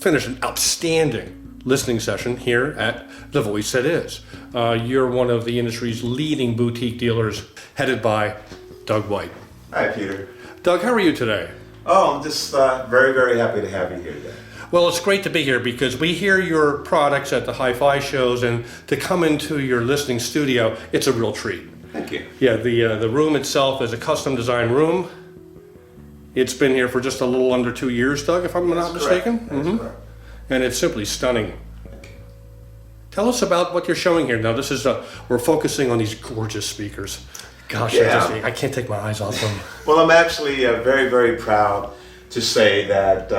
finished an outstanding listening session here at The Voice That Is. You're one of the industry's leading boutique dealers, headed by Doug White. Hi, Peter. Doug, how are you today? Oh, I'm just very, very happy to have you here today. Well, it's great to be here because we hear your products at the hi-fi shows, and to come into your listening studio, it's a real treat. Thank you. Yeah, the room itself is a custom design room. It's been here for just a little under 2 years, Doug, if I'm not mistaken. That's correct. And it's simply stunning. Tell us about what you're showing here. Now, this is we're focusing on these gorgeous speakers. Gosh, Yeah. I can't take my eyes off them. Well, I'm actually very, very proud to say that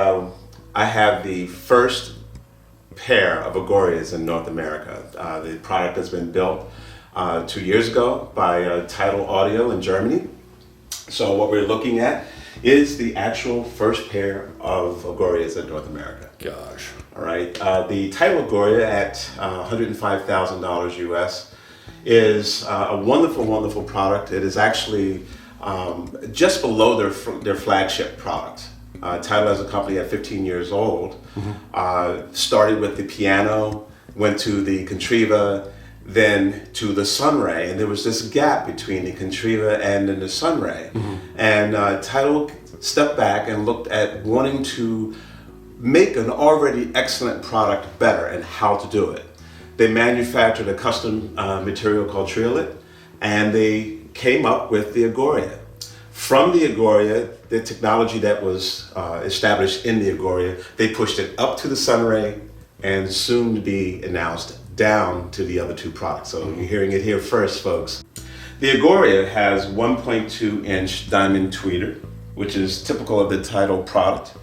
I have the first pair of Agorias in North America. The product has been built 2 years ago by Tidal Audio in Germany. So what we're looking at is the actual first pair of Agorias in North America. Gosh. All right. The Tidal Agoria at $105,000 US is a wonderful, wonderful product. It is actually just below their flagship product. Tidal as a company at 15 years old, started with the piano, went to the Contriva, then to the Sunray, and there was this gap between the Contriva and then the Sunray. And Tidal stepped back and looked at wanting to make an already excellent product better and how to do it. They manufactured a custom material called Triolet, and they came up with the Agoria. From the Agoria, the technology that was established in the Agoria, they pushed it up to the Sunray and soon to be announced down to the other two products. So you're hearing it here first, folks. The Agoria has 1.2 inch diamond tweeter, which is typical of the Tidal product.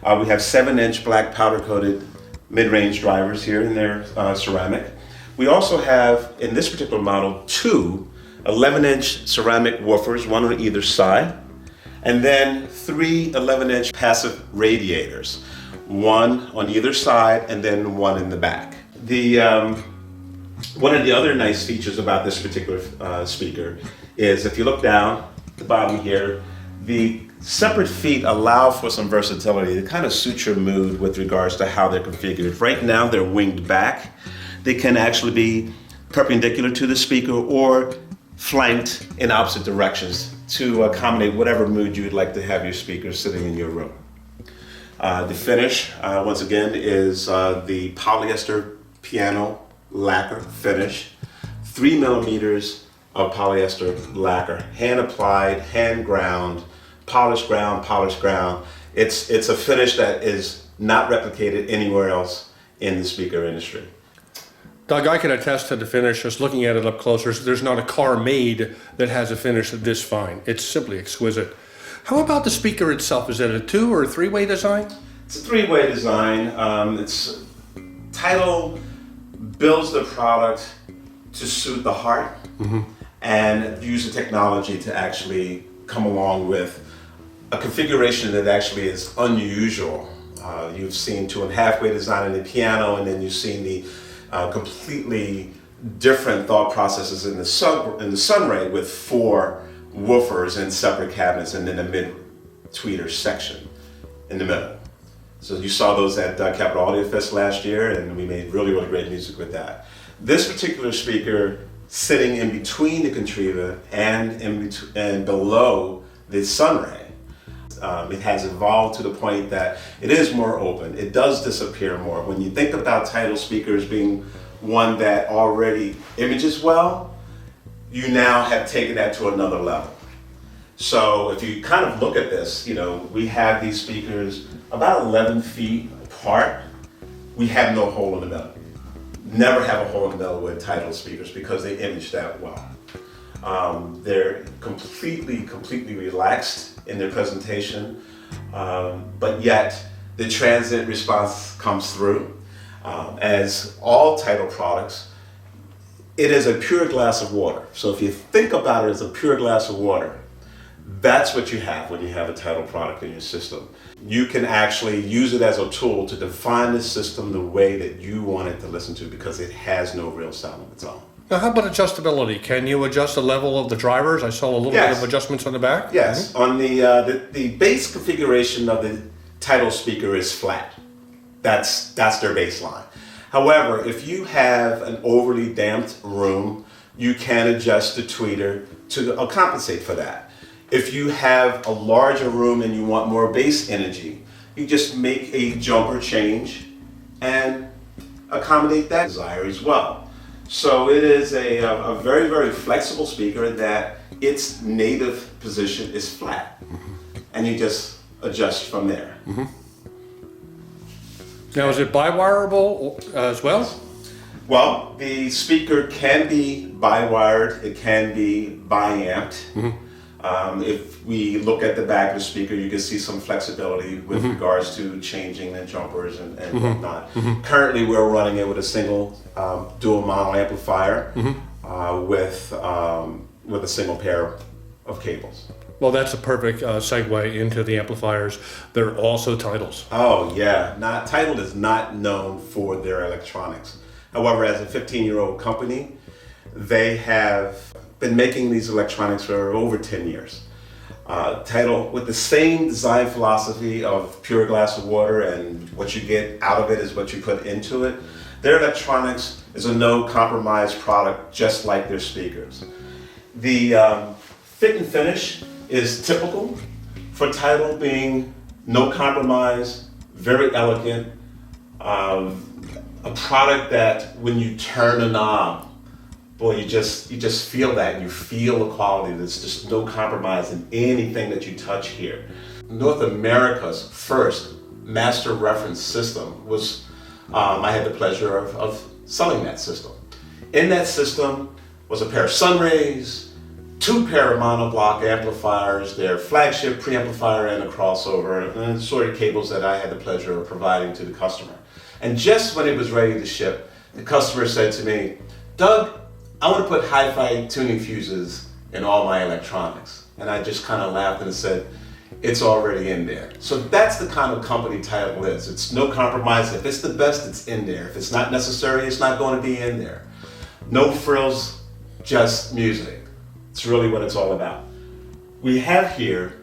We have 7-inch black powder coated mid-range drivers here in their ceramic. We also have, in this particular model, two 11-inch ceramic woofers, one on either side, and then three 11-inch passive radiators, one on either side and then one in the back. One of the other nice features about this particular speaker is if you look down at the bottom here, the separate feet allow for some versatility to kind of suit your mood with regards to how they're configured. Right now they're winged back. They can actually be perpendicular to the speaker or flanked in opposite directions to accommodate whatever mood you would like to have your speakers sitting in your room. The finish, once again, is the polyester piano lacquer finish. 3 millimeters of polyester lacquer, hand applied, hand ground, polished ground. It's a finish that is not replicated anywhere else in the speaker industry. Doug, I can attest to the finish. Just looking at it up closer, there's not a car made that has a finish this fine. It's simply exquisite. How about the speaker itself? Is it a 2 or 3-way design? It's a 3-way design. Tidal builds the product to suit the heart and use the technology to actually come along with a configuration that actually is unusual. You've seen 2.5-way design in the piano, and then you've seen the completely different thought processes in the Sunray with 4 woofers in separate cabinets and then a mid-tweeter section in the middle. So you saw those at Capital Audio Fest last year, and we made really, really great music with that. This particular speaker, sitting in between the Contriva and below the Sunray, it has evolved to the point that it is more open. It does disappear more. When you think about Tidal speakers being one that already images well, you now have taken that to another level. So if you kind of look at this, we have these speakers about 11 feet apart. We have no hole in the middle. Never have a hole in the middle with Tidal speakers because they image that well. They're completely relaxed in their presentation, but yet the transient response comes through. As all Tidal products, it is a pure glass of water. So if you think about it as a pure glass of water, that's what you have when you have a Tidal product in your system. You can actually use it as a tool to define the system the way that you want it to listen to because it has no real sound of its own. Now, how about adjustability? Can you adjust the level of the drivers? I saw a little bit of adjustments on the back. Yes, on the base configuration of the Tidal speaker is flat. That's their baseline. However, if you have an overly damped room, you can adjust the tweeter to compensate for that. If you have a larger room and you want more bass energy, you just make a jumper change and accommodate that desire as well. So it is a very, very flexible speaker that its native position is flat, and you just adjust from there. Now, is it bi-wireable as well? Well, the speaker can be bi-wired, it can be bi-amped. If we look at the back of the speaker, you can see some flexibility with regards to changing the jumpers and whatnot. Currently, we're running it with a single dual mono amplifier with a single pair of cables. Well, that's a perfect segue into the amplifiers. They're also Tidals. Oh yeah, Tidal is not known for their electronics. However, as a 15-year-old company, they have been making these electronics for over 10 years. Tidal, with the same design philosophy of pure glass of water, and what you get out of it is what you put into it, their electronics is a no-compromise product, just like their speakers. The fit and finish is typical for Tidal, being no compromise, very elegant, a product that when you turn a knob, boy, you just feel that, and you feel the quality. There's just no compromise in anything that you touch here. North America's first master reference system was, I had the pleasure of selling that system. In that system was a pair of Sunrays, 2 pair of monoblock amplifiers, their flagship preamplifier and a crossover, and assorted cables that I had the pleasure of providing to the customer. And just when it was ready to ship, the customer said to me, "Doug, I want to put hi-fi tuning fuses in all my electronics." And I just kind of laughed and said, "It's already in there." So that's the kind of company Tidal is. It's no compromise. If it's the best, it's in there. If it's not necessary, it's not going to be in there. No frills, just music. It's really what it's all about. We have here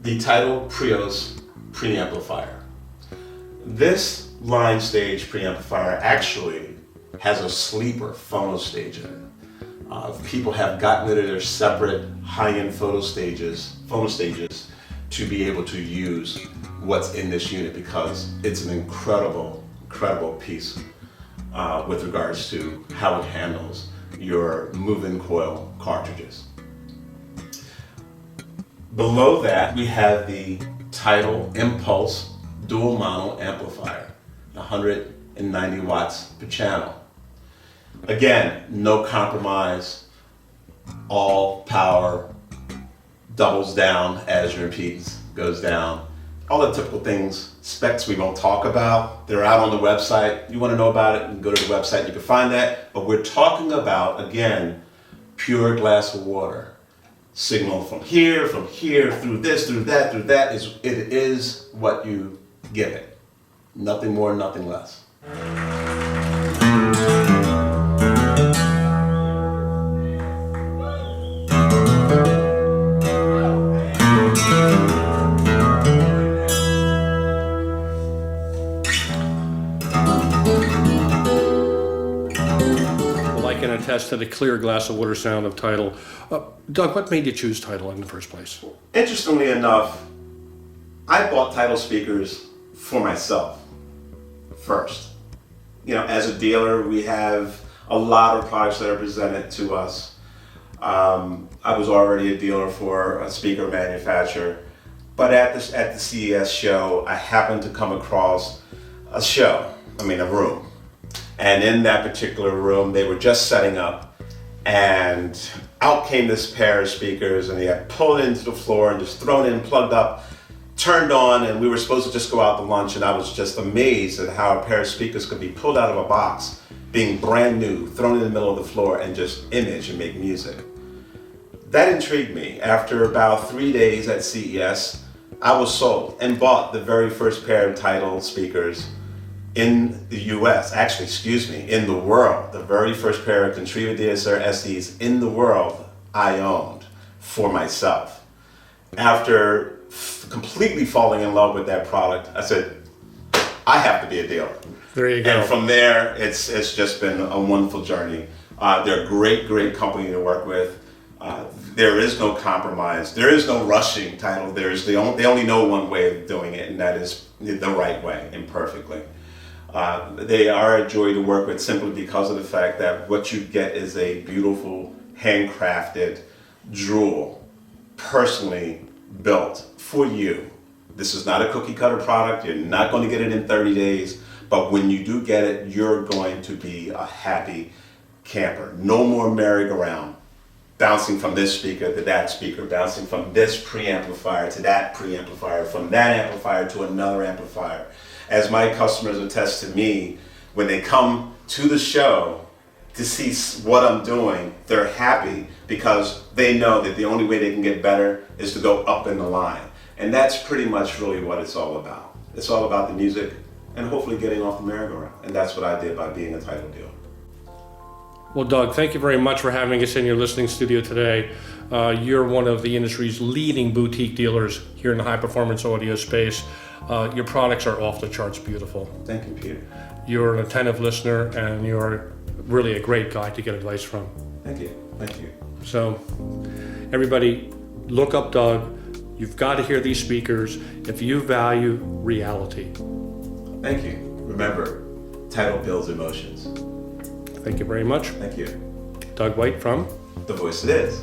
the Tidal Prios preamplifier. This line stage preamplifier actually has a sleeper phono stage in it. People have gotten rid of their separate high-end phono stages to be able to use what's in this unit, because it's an incredible piece with regards to how it handles your move-in coil cartridges. Below that, we have the Tidal Impulse dual mono amplifier, 190 watts per channel. Again, no compromise, all power, doubles down as your impedance goes down. All the typical things, specs we won't talk about. They're out on the website. You want to know about it, you can go to the website, you can find that. But we're talking about, again, pure glass of water. Signal from here, through this, through that, it is what you give it. Nothing more, nothing less. I can attest to the clear glass of water sound of Tidal. Doug, what made you choose Tidal in the first place? Interestingly enough, I bought Tidal speakers for myself first. You know, as a dealer, we have a lot of products that are presented to us. I was already a dealer for a speaker manufacturer, but at the CES show, I happened to come across a room. And in that particular room, they were just setting up, and out came this pair of speakers, and they had pulled into the floor and just thrown in, plugged up, turned on, and we were supposed to just go out to lunch, and I was just amazed at how a pair of speakers could be pulled out of a box, being brand new, thrown in the middle of the floor, and just image and make music. That intrigued me. After about 3 days at CES, I was sold and bought the very first pair of Tidal speakers in the US, in the world. The very first pair of Contriva DSR SDs in the world I owned for myself. After completely falling in love with that product, I said, I have to be a dealer. There you go. And from there, it's just been a wonderful journey. They're a great company to work with. There is no compromise. There is no rushing Tidal. They only know one way of doing it, and that is the right way and perfectly. They are a joy to work with simply because of the fact that what you get is a beautiful, handcrafted jewel, personally built for you. This is not a cookie cutter product. You're not going to get it in 30 days, but when you do get it, you're going to be a happy camper. No more merry-go-round, bouncing from this speaker to that speaker, bouncing from this preamplifier to that preamplifier, from that amplifier to another amplifier. As my customers attest to me, when they come to the show to see what I'm doing, they're happy because they know that the only way they can get better is to go up in the line. And that's pretty much really what it's all about. It's all about the music and hopefully getting off the merry-go-round. And that's what I did by being a Tidal dealer. Well, Doug, thank you very much for having us in your listening studio today. You're one of the industry's leading boutique dealers here in the high-performance audio space. Your products are off the charts beautiful. Thank you, Peter. You're an attentive listener, and you're really a great guy to get advice from. Thank you. Thank you. So, everybody, look up Doug. You've got to hear these speakers if you value reality. Thank you. Remember, Tidal builds emotions. Thank you very much. Thank you. Doug White from The Voice It Is.